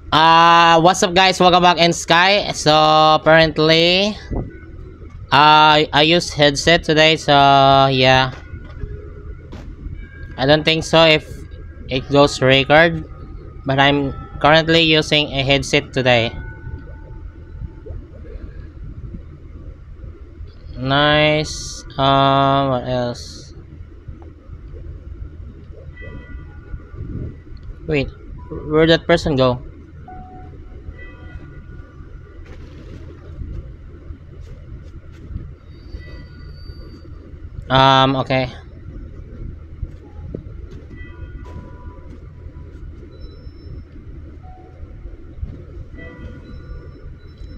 What's up guys, welcome back in Sky. So apparently I use headset today, so yeah, I don't think so if it goes record, but I'm currently using a headset today. Nice. What else? Wait, where'd that person go? Okay.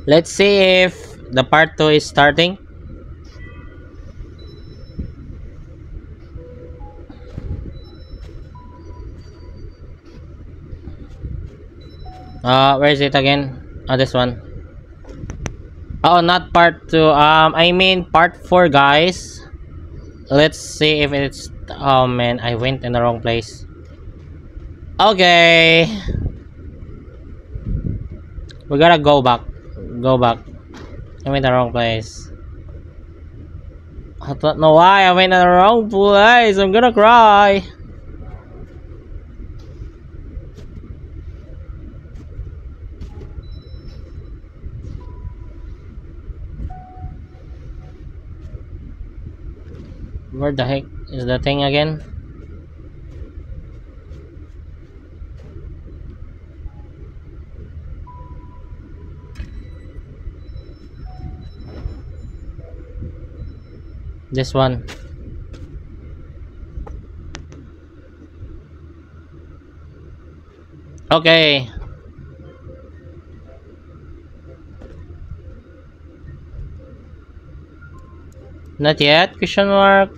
Let's see if the part 2 is starting. Where is it again? Oh, this one. Oh, not part 2. I mean part 4, guys. Let's see if it's... Oh man, I went in the wrong place. Okay. We gotta go back. Go back. I went in the wrong place. I don't know why I went in the wrong place. I'm gonna cry. Where the heck is the thing again? This one. Okay. Not yet? Question mark.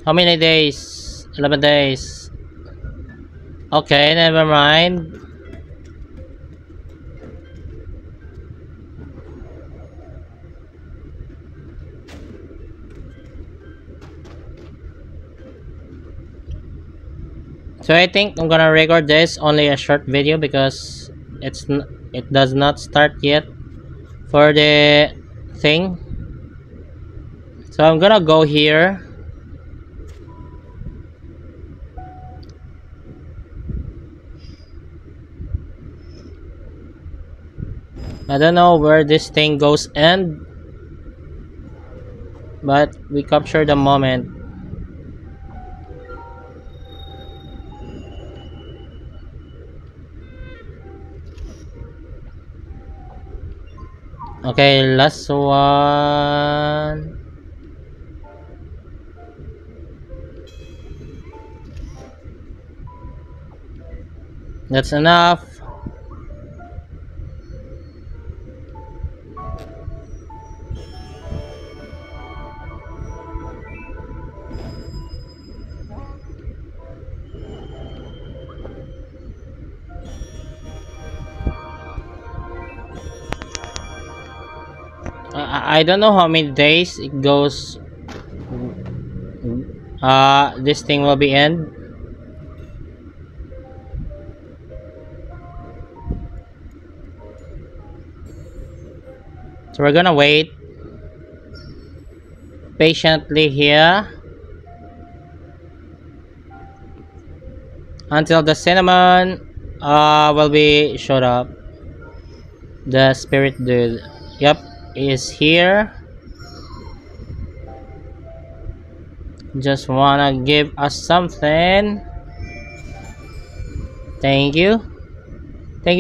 How many days? 11 days. Okay, never mind. So I think I'm gonna record this only a short video because it does not start yet for the thing. So I'm gonna go here. I don't know where this thing goes end, but we capture the moment. Okay, last one. That's enough. I don't know how many days it goes. This thing will be end. So we're gonna wait patiently here until the cinnamon will be showed up. The spirit dude, yep, is here. Just wanna give us something. Thank you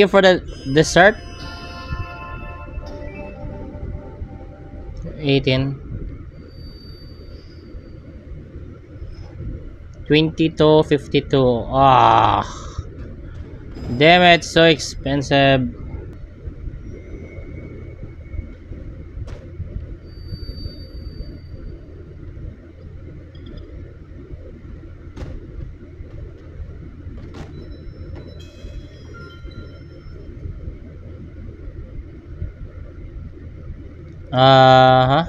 for the dessert. 18 22 52. Ah, damn it, so expensive. Uh-huh.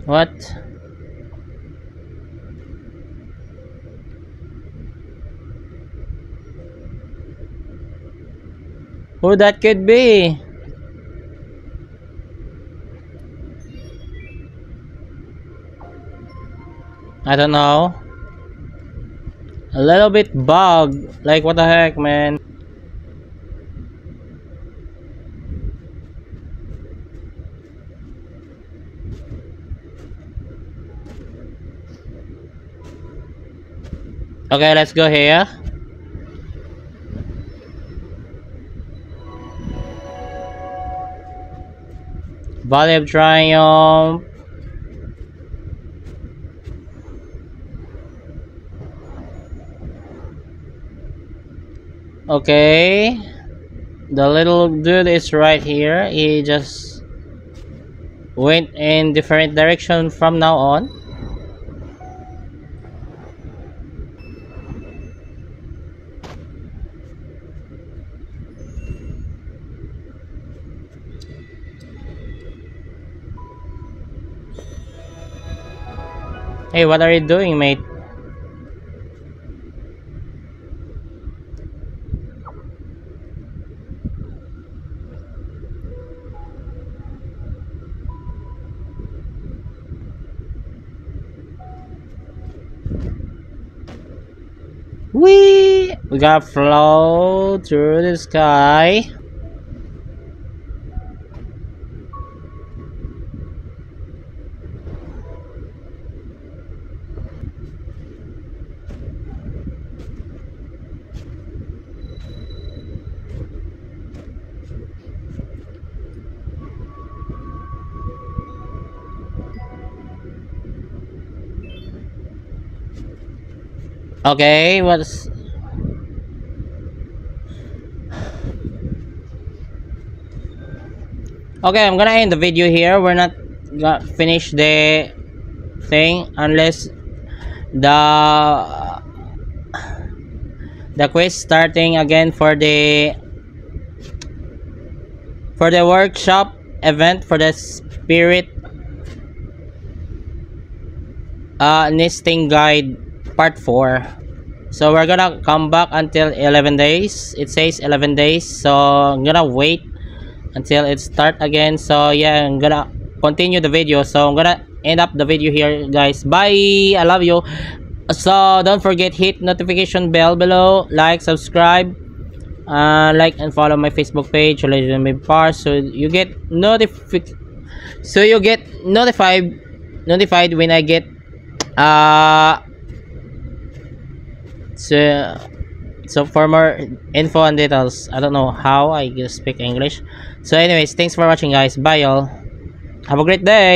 What? Who that could be? I don't know. A little bit bug. Like, what the heck, man? Okay, let's go here. Valley of Triumph. Okay. The little dude is right here. He just went in different direction from now on. Hey, what are you doing, mate? We gotta flow through the sky. Okay, what's... Okay, I'm gonna end the video here. We're not gonna finish the thing unless the quest starting again for the workshop event for the spirit nesting guide part 4. So we're gonna come back until 11 days. It says 11 days, so I'm gonna wait until it start again. So yeah, I'm gonna continue the video. So I'm gonna end up the video here, guys. Bye, I love you. So don't forget, hit notification bell below, like, subscribe, like and follow my Facebook page, Legend Bar, so you get notified when I get so for more info and details. I don't know how I just speak English. So anyways, thanks for watching, guys. Bye, y'all. Have a great day.